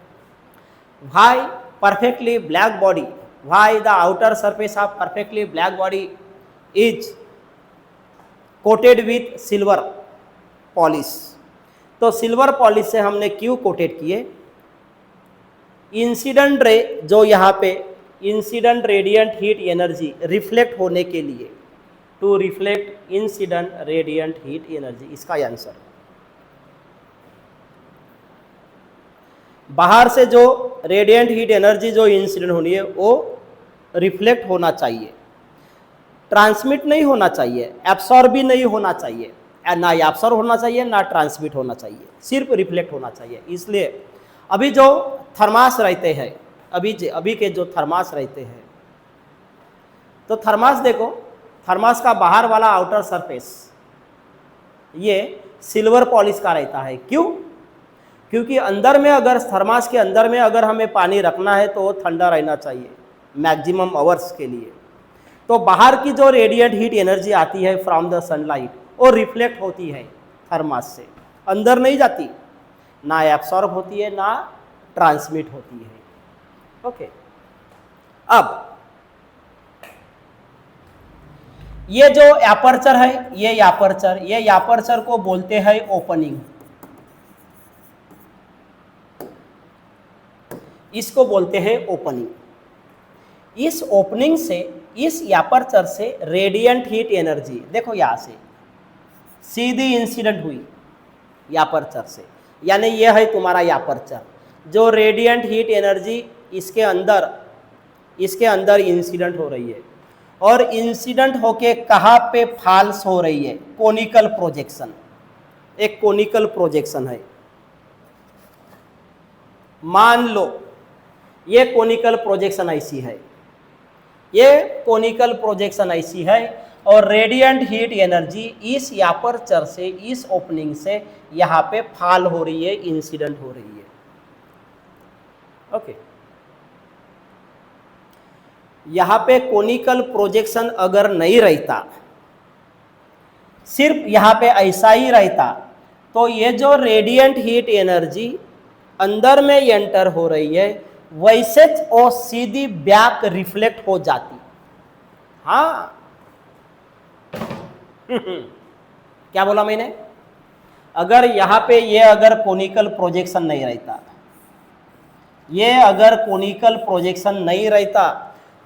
Why perfectly black body, why the outer surface of perfectly black body is coated with silver polish. तो सिल्वर पॉलिश से हमने क्यों कोटेड किए? इंसिडेंट रे, जो यहाँ पे incident radiant heat energy reflect होने के लिए, to reflect incident radiant heat energy, इसका आंसर। बाहर से जो रेडिएंट हीट एनर्जी जो इंसिडेंट होनी है वो रिफ्लेक्ट होना चाहिए, ट्रांसमिट नहीं होना चाहिए, एब्सॉर्ब भी नहीं होना चाहिए, ना एब्सॉर्ब होना चाहिए ना ट्रांसमिट होना चाहिए, सिर्फ रिफ्लेक्ट होना चाहिए। इसलिए अभी जो थर्मास रहते हैं, अभी के जो थर्मास रहते हैं, तो थर्मास देखो, थर्मास का बाहर वाला आउटर सरफेस ये सिल्वर पॉलिश का रहता है। क्यों? क्योंकि अंदर में अगर थर्मास के अंदर में अगर हमें पानी रखना है तो वो ठंडा रहना चाहिए मैक्सिमम आवर्स के लिए। तो बाहर की जो रेडिएंट हीट एनर्जी आती है फ्रॉम द सनलाइट वो रिफ्लेक्ट होती है थर्मास से, अंदर नहीं जाती, ना एब्सॉर्ब होती है ना ट्रांसमिट होती है। ओके, अब ये जो एपर्चर है, ये एपर्चर को बोलते हैं ओपनिंग, इसको बोलते हैं ओपनिंग। इस ओपनिंग से, इस एपर्चर से रेडिएंट हीट एनर्जी देखो यहां से सीधी इंसिडेंट हुई एपर्चर से, यानी यह है तुम्हारा एपर्चर, जो रेडिएंट हीट एनर्जी इसके अंदर इंसिडेंट हो रही है, और इंसिडेंट होके कहाँ पे फॉल्स हो रही है? कोनिकल प्रोजेक्शन, एक कोनिकल प्रोजेक्शन है। मान लो ये कोनिकल प्रोजेक्शन ऐसी है, ये कोनिकल प्रोजेक्शन ऐसी है, और रेडिएंट हीट एनर्जी इस एपर्चर से, इस ओपनिंग से यहाँ पे फॉल हो रही है, इंसिडेंट हो रही है। ओके, यहाँ पे कोनिकल प्रोजेक्शन अगर नहीं रहता, सिर्फ यहाँ पे ऐसा ही रहता, तो ये जो रेडिएंट हीट एनर्जी अंदर में एंटर हो रही है वैसे वो सीधी बैक रिफ्लेक्ट हो जाती। हाँ क्या बोला मैंने? अगर यहाँ पे ये अगर कोनिकल प्रोजेक्शन नहीं रहता, ये अगर कोनिकल प्रोजेक्शन नहीं रहता,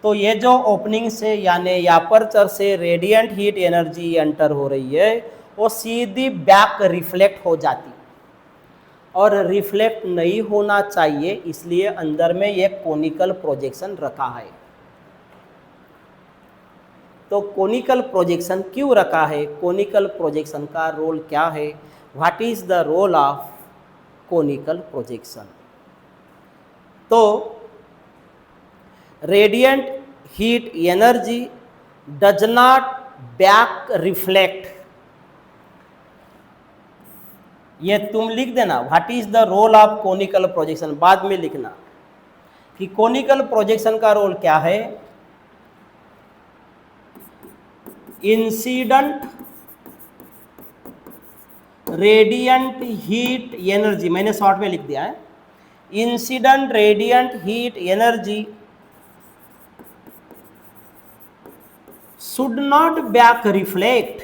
तो ये जो ओपनिंग से यानी एपर्चर से रेडिएंट हीट एनर्जी एंटर हो रही है वो सीधी बैक रिफ्लेक्ट हो जाती, और रिफ्लेक्ट नहीं होना चाहिए, इसलिए अंदर में एक कोनिकल प्रोजेक्शन रखा है। तो कोनिकल प्रोजेक्शन क्यों रखा है? कोनिकल प्रोजेक्शन का रोल क्या है? What is the role of conical projection? तो radiant heat energy does not back reflect, ये तुम लिख देना, what is the role of conical projection, बाद में लिखना कि कोनिकल प्रोजेक्शन का रोल क्या है। इंसिडेंट रेडिएंट हीट एनर्जी, मैंने शॉर्ट में लिख दिया है, incident radiant heat energy should not back reflect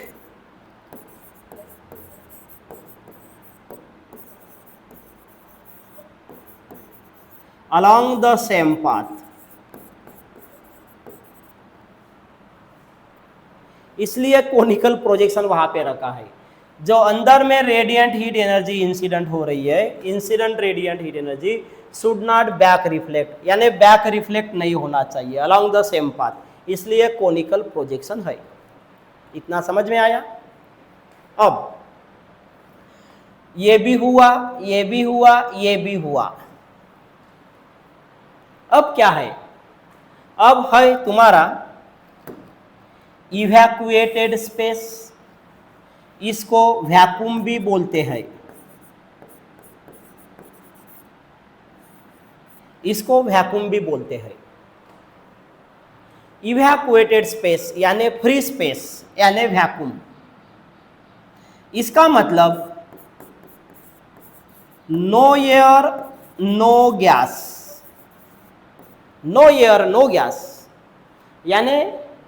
along the same path। इसलिए कोनिकल प्रोजेक्शन वहां पे रखा है। जो अंदर में रेडिएंट हीट एनर्जी इंसिडेंट हो रही है, incident radiant heat energy should not back reflect, यानी बैक रिफ्लेक्ट नहीं होना चाहिए अलोंग द सेम पाथ, इसलिए कोनिकल प्रोजेक्शन है। इतना समझ में आया? अब ये भी हुआ, ये भी हुआ, ये भी हुआ, अब क्या है? अब है तुम्हारा इवैक्यूएटेड स्पेस, इसको वैक्यूम भी बोलते हैं, इसको वैक्यूम भी बोलते हैं। इवैक्यूएटेड स्पेस यानी फ्री स्पेस यानी वैक्यूम, इसका मतलब no air no gas, no air no gas, यानी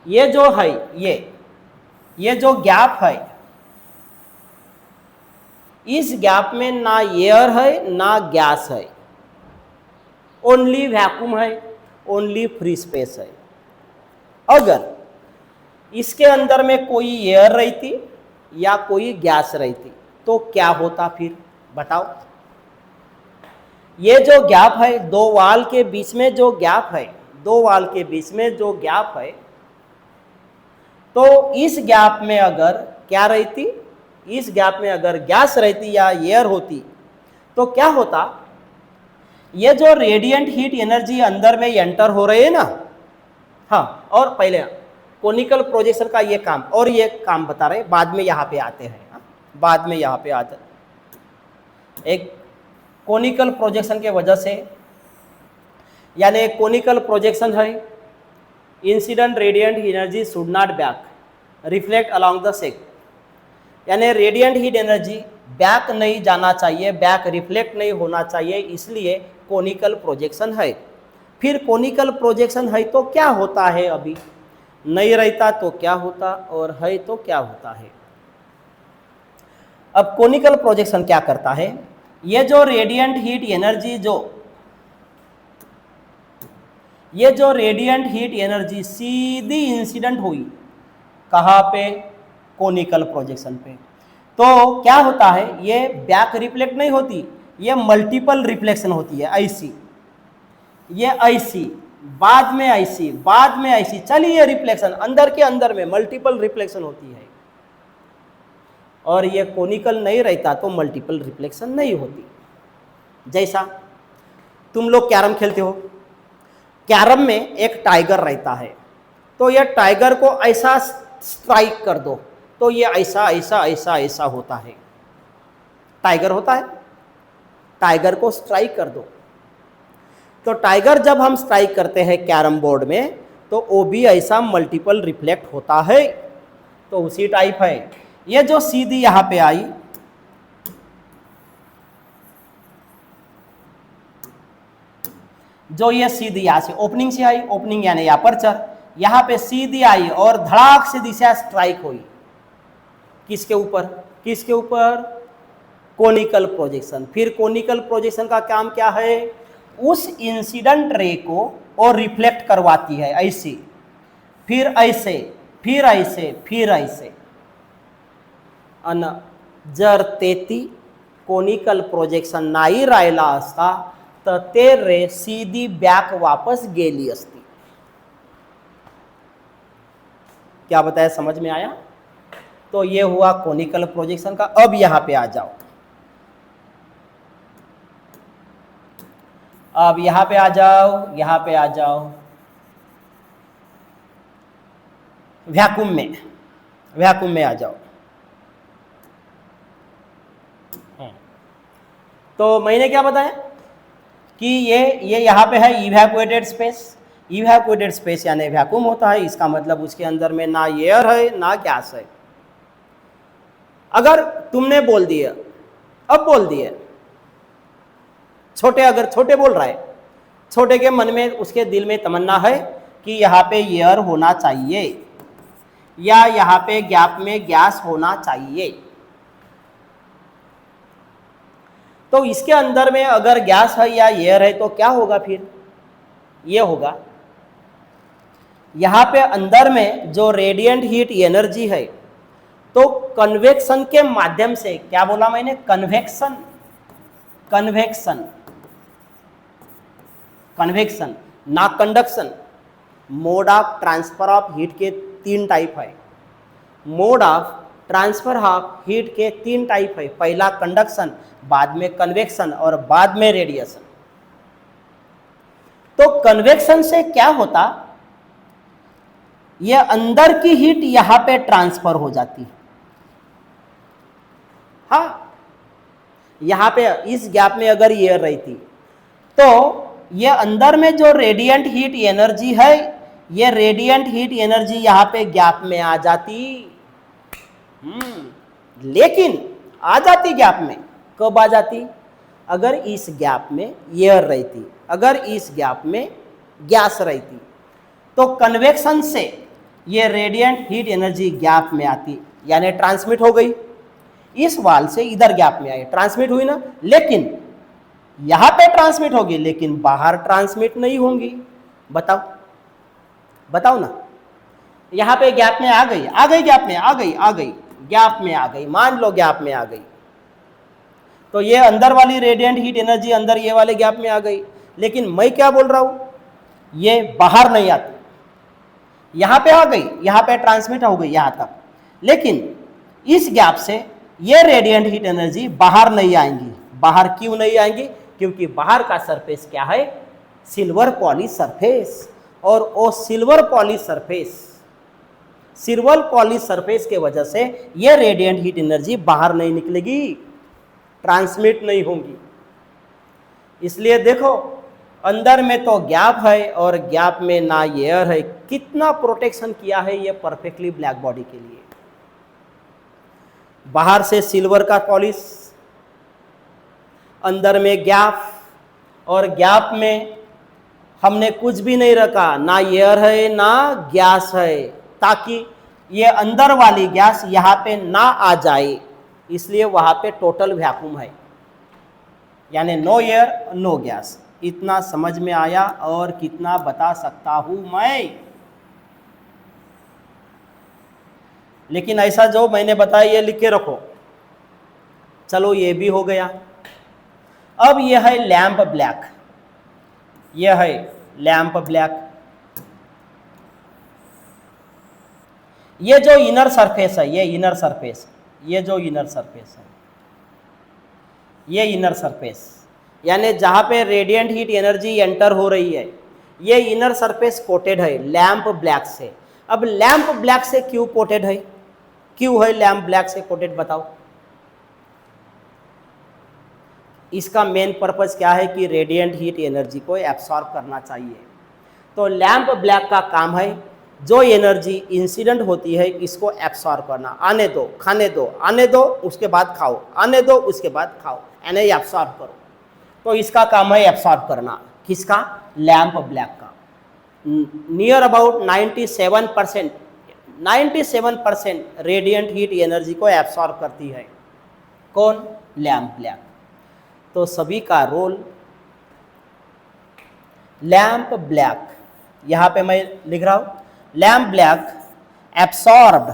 ये जो है ये जो गैप है, इस गैप में ना एयर है ना गैस है, ओनली वैक्यूम है, ओनली फ्री स्पेस है। अगर इसके अंदर में कोई एयर रहती या कोई गैस रहती तो क्या होता फिर बताओ। ये जो गैप है, दो वाल के बीच में जो गैप है, दो वाल के बीच में जो गैप है, तो इस गैप में अगर क्या रहती, इस गैप में अगर गैस रहती या एयर होती तो क्या होता, ये जो रेडिएंट हीट एनर्जी अंदर में एंटर हो रहे है ना, हाँ, और पहले कोनिकल प्रोजेक्शन का ये काम और ये काम बता रहे, बाद में यहाँ पे आते हैं, हाँ? बाद में यहाँ पे आते एक कोनिकल प्रोजेक्शन के वजह से, यानी कोनिकल प्रोजेक्शन है, incident radiant energy should not back reflect along the sake, यानी रेडिएंट हीट एनर्जी बैक नहीं जाना चाहिए, बैक रिफ्लेक्ट नहीं होना चाहिए, इसलिए कोनिकल प्रोजेक्शन है। फिर कोनिकल प्रोजेक्शन है तो क्या होता है, अभी नहीं रहता तो क्या होता और है तो क्या होता है। अब कोनिकल प्रोजेक्शन क्या करता है, ये जो रेडिएंट हीट एनर्जी ये जो रेडिएंट हीट एनर्जी सीधी इंसिडेंट हुई कहाँ पे, कोनिकल प्रोजेक्शन पे, तो क्या होता है, ये बैक रिफ्लेक्ट नहीं होती, ये मल्टीपल रिफ्लेक्शन होती है, ऐसी, ये ऐसी, बाद में ऐसी, बाद में ऐसी, चलिए रिफ्लेक्शन अंदर के अंदर में मल्टीपल रिफ्लेक्शन होती है। और ये कोनिकल नहीं रहता तो मल्टीपल रिफ्लेक्शन नहीं होती। जैसा तुम लोग कैरम खेलते हो, कैरम में एक टाइगर रहता है, तो ये टाइगर को ऐसा स्ट्राइक कर दो तो ये ऐसा ऐसा ऐसा ऐसा होता है, टाइगर होता है, टाइगर को स्ट्राइक कर दो, तो टाइगर जब हम स्ट्राइक करते हैं कैरम बोर्ड में तो वो भी ऐसा मल्टीपल रिफ्लेक्ट होता है। तो उसी टाइप है, ये जो सीधी यहां पे आई, जो ये सीधी यहां से ओपनिंग से आई, ओपनिंग यानी अपर्चर, यहां पे सीधी आई और धड़ाक से दिशा स्ट्राइक हुई, किसके ऊपर, किसके ऊपर, कोनिकल प्रोजेक्शन। फिर कोनिकल प्रोजेक्शन का काम क्या है, उस इंसिडेंट रे को और रिफ्लेक्ट करवाती है, ऐसी, फिर ऐसे, फिर ऐसे, फिर ऐसे, अन जर तेती कोनिकल प्रोजेक्शन नाही राहिला असता तर ते रे सीधी बॅक वापस गेली असती। क्या बताया, समझ में आया। तो ये हुआ कोनिकल प्रोजेक्शन का। अब यहां पे आ जाओ, अब यहां पे आ जाओ, यहां पे आ जाओ, वैक्यूम में, वैक्यूम में आ जाओ। तो मैंने क्या बताया कि ये यहाँ पे है इवैक्यूएटेड स्पेस। इवैक्यूएटेड स्पेस यानी वैक्यूम होता है, इसका मतलब उसके अंदर में ना एयर है ना गैस है। अगर तुमने बोल दिया, अब बोल दिए, छोटे, अगर छोटे बोल रहा है, छोटे के मन में, उसके दिल में तमन्ना है कि यहाँ पे एयर होना चाहिए या यहाँ पे गैप में गैस होना चाहिए, तो इसके अंदर में अगर गैस है या एयर है तो क्या होगा, फिर ये होगा, यहाँ पे अंदर में जो रेडिएंट हीट एनर्जी है तो कन्वेक्शन के माध्यम से, क्या बोला मैंने, कन्वेक्शन, कन्वेक्शन, कन्वेक्शन ना conduction. Mode of transfer of heat के 3 टाइप है, mode of transfer of heat के 3 टाइप है, पहला कंडक्शन, बाद में कन्वेक्शन और बाद में रेडिएशन। तो कन्वेक्शन से क्या होता, यह अंदर की हीट यहां पे ट्रांसफर हो जाती है, हाँ, यहां पे इस गैप में अगर एयर रहती तो ये अंदर में जो रेडिएंट हीट एनर्जी है, ये रेडिएंट हीट एनर्जी यहां पे गैप में आ जाती। लेकिन आ जाती गैप में, कब आ जाती, अगर इस गैप में एयर रहती, अगर इस गैप में गैस रहती, तो कन्वेक्शन से ये रेडिएंट हीट एनर्जी गैप में आती, यानी ट्रांसमिट हो गई, इस वाल से इधर गैप में आई, ट्रांसमिट हुई ना, लेकिन यहां पे ट्रांसमिट होगी लेकिन बाहर ट्रांसमिट नहीं होंगी। बताओ बताओ ना, यहां पे गैप में आ गई, आ गई गैप में, आ गई, आ गई गैप में, आ गई, मान लो गैप में आ गई, तो ये अंदर वाली रेडिएंट हीट एनर्जी अंदर ये वाले गैप में आ गई, लेकिन मैं क्या बोल रहा हूं, ये बाहर नहीं आती, यहां पे आ गई, यहां पे ट्रांसमिट हो गई यहां तक, लेकिन इस गैप से ये रेडिएंट हीट एनर्जी बाहर नहीं आएंगी। बाहर क्यों नहीं आएंगी? क्योंकि बाहर का सरफेस क्या है, सिल्वर पॉलिश सरफेस, और वो सिल्वर पॉलिश सरफेस के वजह से ये रेडिएंट हीट एनर्जी बाहर नहीं निकलेगी, ट्रांसमिट नहीं होंगी। इसलिए देखो अंदर में तो गैप है और गैप में ना एयर है, कितना प्रोटेक्शन किया है ये परफेक्टली ब्लैक बॉडी के लिए। बाहर से सिल्वर का पॉलिश, अंदर में गैप, और गैप में हमने कुछ भी नहीं रखा, ना एयर है ना गैस है, ताकि ये अंदर वाली गैस यहाँ पे ना आ जाए, इसलिए वहाँ पे टोटल वैक्यूम है, यानी नो एयर नो गैस। इतना समझ में आया, और कितना बता सकता हूँ मैं, लेकिन ऐसा जो मैंने बताया ये लिख के रखो। चलो ये भी हो गया। अब ये है लैंप ब्लैक, ये है लैंप ब्लैक। ये जो इनर सरफेस है, ये इनर सरफेस, ये जो इनर सरफेस है, ये इनर सरफेस, यानी जहां पे रेडिएंट हीट एनर्जी एंटर हो रही है, ये इनर सरफेस कोटेड है लैंप ब्लैक से। अब लैंप ब्लैक से क्यों कोटेड है, क्यों है लैंप ब्लैक से कोटेड, बताओ। इसका मेन पर्पस क्या है कि रेडिएंट हीट एनर्जी को एब्सॉर्ब करना चाहिए। तो लैंप ब्लैक का काम है जो एनर्जी इंसिडेंट होती है इसको एब्सॉर्ब करना, आने दो, खाने दो, आने दो उसके बाद खाओ, आने ददो उसके बाद खाओ, यानी एब्सॉर्ब करो। तो इसका काम है एब्सॉर्ब करना, किसका, लैंप ब्लैक का। Near about 97% radiant heat energy को एब्सॉर्ब करती है, कौन, लैंप ब्लैक। तो सभी का रोल, लैंप ब्लैक, यहां पे मैं लिख रहा हूं, lamp black absorbed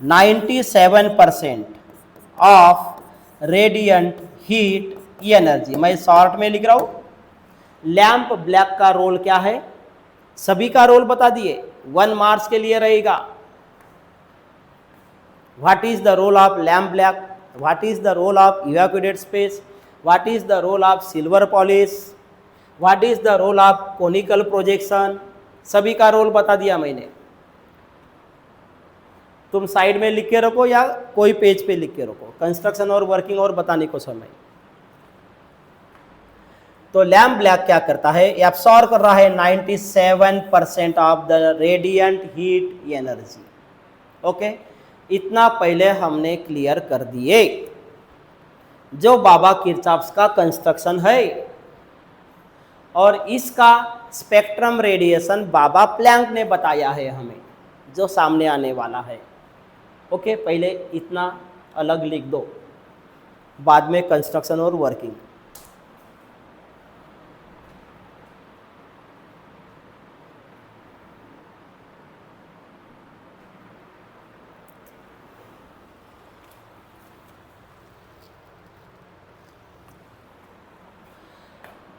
97% of radiant heat energy. मैं शॉर्ट में लिख रहा हूं, लैंप ब्लैक का रोल क्या है, सभी का रोल बता दिए, 1 मार्क्स के लिए रहेगा। What is the role of lamp black? What is the role of evacuated space? What is the role of silver polish? What is the role of conical projection? सभी का रोल बता दिया मैंने। तुम साइड में लिख के रखो या कोई पेज पे लिख के रखो, कंस्ट्रक्शन और वर्किंग और बताने को समय। तो लैंप ब्लैक क्या करता है, एब्सॉर्ब कर रहा है 97% of the radiant heat energy. Okay, इतना पहले हमने क्लियर कर दिए जो बाबा किरचॉफ का कंस्ट्रक्शन है, और इसका स्पेक्ट्रम रेडिएशन बाबा प्लैंक ने बताया है हमें, जो सामने आने वाला है। ओके, पहले इतना अलग लिख दो, बाद में कंस्ट्रक्शन और वर्किंग।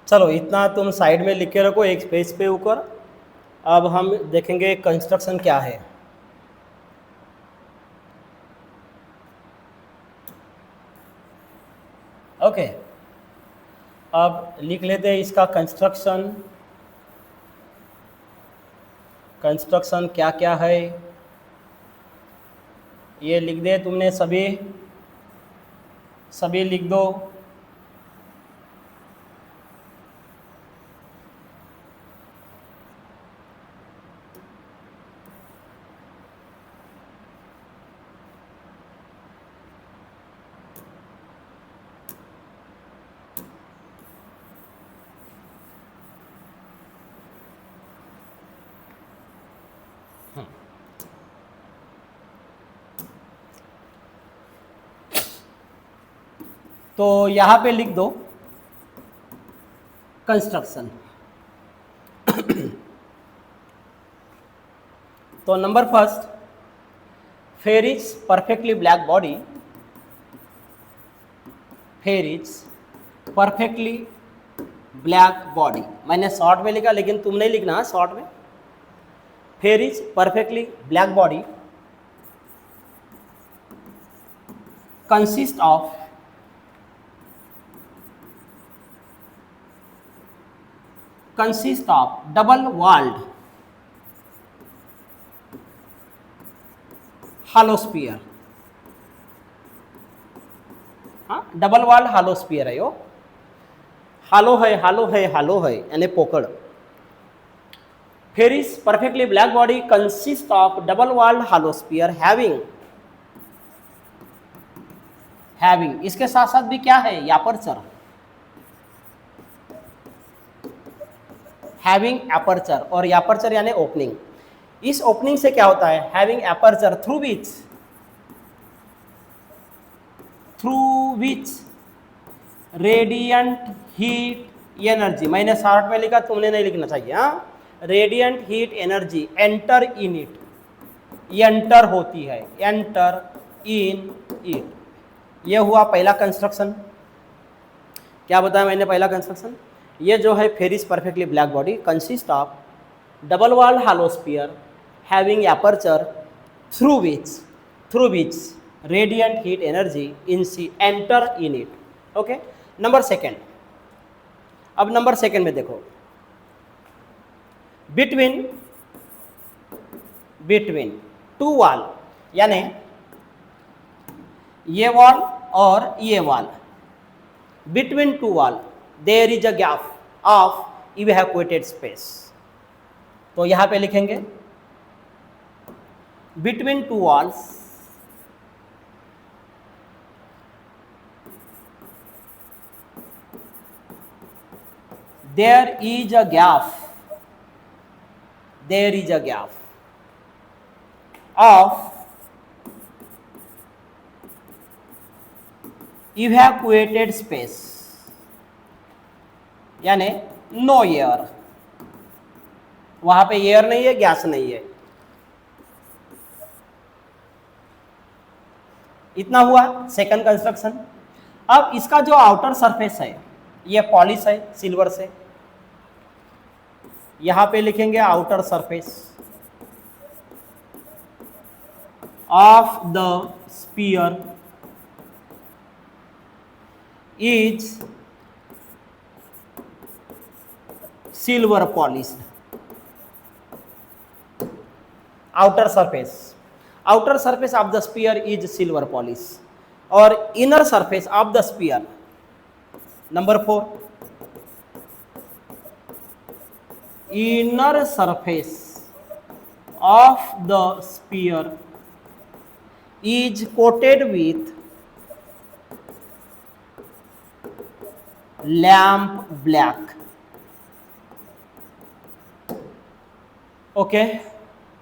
चलो इतना तुम साइड में लिख के रखो एक पेज पे ऊपर। अब हम देखेंगे कंस्ट्रक्शन क्या है। ओके, अब लिख लेते हैं इसका कंस्ट्रक्शन। कंस्ट्रक्शन क्या क्या है ये लिख दे तुमने, सभी लिख दो। तो यहाँ पे लिख दो कंस्ट्रक्शन। तो number first, Fery's perfectly black body, Fery's perfectly black body, मैंने शॉर्ट में लिखा लेकिन तुम नहीं लिखना है शॉर्ट में। Fery's perfectly black body consist of double walled hollow sphere। हाँ, डबल वॉल्ड हालो स्पीयर है, यो हालो है, हालो है, हालो है यानी पोकड़। Fery's perfectly black body consist of double walled hollow sphere having, इसके साथ साथ भी क्या है, यापर्चर, हैविंग एपर्चर, और यापर्चर यानी ओपनिंग। इस ओपनिंग से क्या होता है, having aperture through which radiant heat energy, मैंने शॉर्ट में लिखा, तुमने नहीं लिखना चाहिए। हाँ, radiant heat energy enter in it, enter होती है, एंटर इन इट। ये हुआ पहला कंस्ट्रक्शन। क्या बताया मैंने पहला कंस्ट्रक्शन, ये जो है Ferry's perfectly black body consist of double walled hollow sphere having aperture through which radiant heat energy in see enter in it. Okay, number second. अब नंबर सेकेंड में देखो, बिटवीन टू वॉल, यानी ये wall और ये wall, between two wall there is a gap of evacuated space. तो यहां पे लिखेंगे between two walls there is a gap of evacuated space, यानी नो एयर, वहां पे एयर नहीं है, गैस नहीं है। इतना हुआ सेकंड कंस्ट्रक्शन। अब इसका जो आउटर सरफेस है ये पॉलिश है सिल्वर से, यहां पे लिखेंगे outer surface of the sphere is silver polished. Outer surface of the sphere is silver polish, और inner surface of the sphere, number 4, inner surface of the sphere is coated with lamp black। Okay,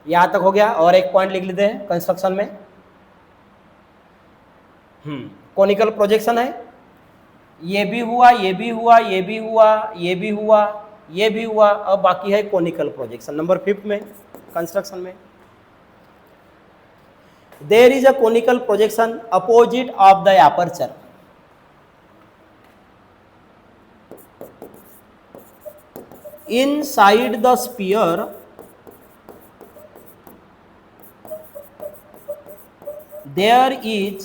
यहां तक हो गया। और एक point लिख लेते हैं कंस्ट्रक्शन में, कोनिकल प्रोजेक्शन है, ये भी हुआ, ये भी हुआ, ये भी हुआ, ये भी हुआ, ये भी हुआ। अब बाकी है कोनिकल प्रोजेक्शन नंबर 5 में कंस्ट्रक्शन में। There is a conical projection opposite of the aperture, inside the sphere there is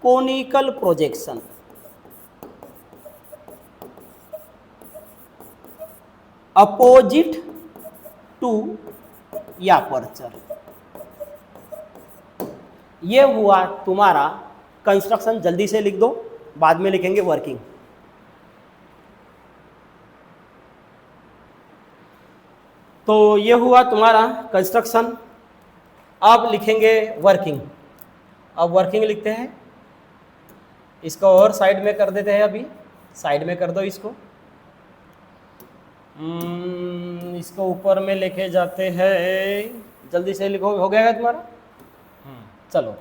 conical projection opposite to aperture. ये हुआ तुम्हारा कंस्ट्रक्शन। जल्दी से लिख दो, बाद में लिखेंगे वर्किंग। तो ये हुआ तुम्हारा कंस्ट्रक्शन। अब लिखेंगे वर्किंग। अब वर्किंग लिखते हैं, इसको और साइड में कर देते हैं, अभी साइड में कर दो इसको। इसको ऊपर में लेके जाते हैं, जल्दी से लिखो, हो गया तुम्हारा। चलो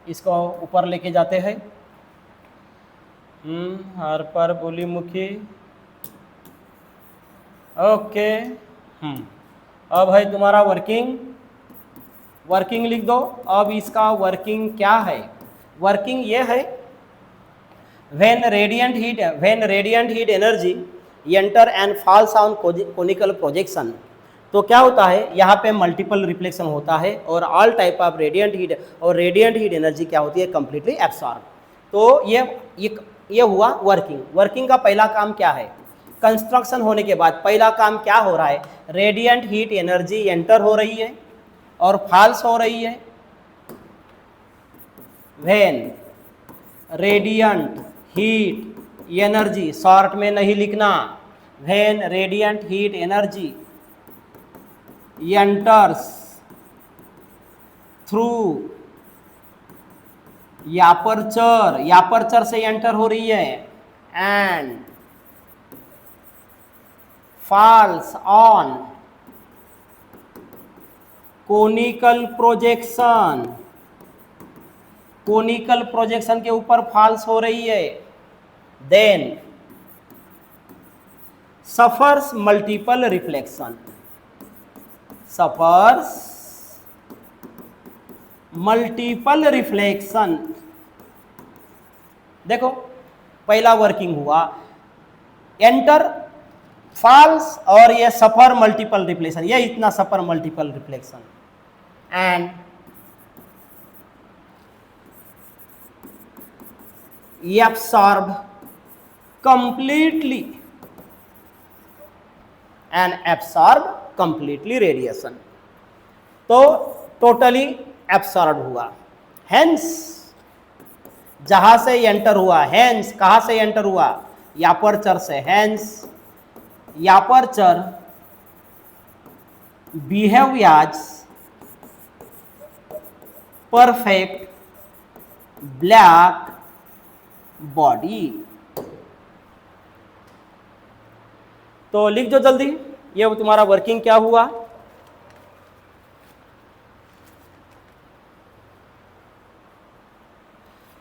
इसको ऊपर लेके जाते हैं। हाइपरबोलीमुखी। ओके। अब है तुम्हारा वर्किंग लिख दो। अब इसका वर्किंग क्या है? वर्किंग ये है, when radiant heat energy enter and falls on conical projection, तो क्या होता है यहाँ पे मल्टीपल रिफ्लेक्शन होता है और all type of radiant heat, और रेडियंट हीट एनर्जी क्या होती है? Completely absorb. तो ये हुआ वर्किंग का पहला काम क्या है? कंस्ट्रक्शन होने के बाद पहला काम क्या हो रहा है? रेडियंट हीट एनर्जी एंटर हो रही है और फॉल्स हो रही है। When radiant heat energy, short में नहीं लिखना, when radiant heat energy enters through aperture से एंटर हो रही है and falls on conical projection के ऊपर फॉल्स हो रही है, देन सफर्स मल्टीपल रिफ्लेक्शन, देखो पहला वर्किंग हुआ, एंटर, फॉल्स और ये सफर मल्टीपल रिफ्लेक्शन, ये इतना suffer multiple reflection and absorb completely radiation. तो टोटली एब्सॉर्ब हुआ। हेंस जहां से एंटर हुआ, हेंस कहां से एंटर हुआ? यापर्चर से। Hence aperture behave as perfect black body. तो लिख दो जल्दी, ये तुम्हारा वर्किंग क्या हुआ?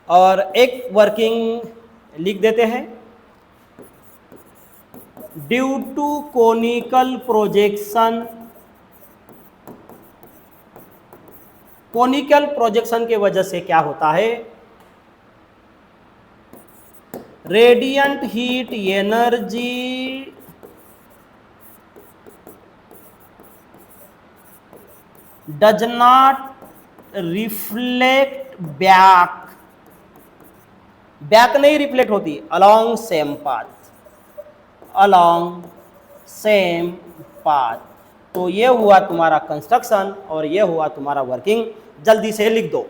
और एक वर्किंग लिख देते हैं, ड्यू टू कोनिकल प्रोजेक्शन के वजह से क्या होता है? Radiant heat energy does not reflect back नहीं रिफ्लेक्ट होती अलोंग सेम पाथ। तो ये हुआ तुम्हारा कंस्ट्रक्शन और ये हुआ तुम्हारा वर्किंग। जल्दी से लिख दो।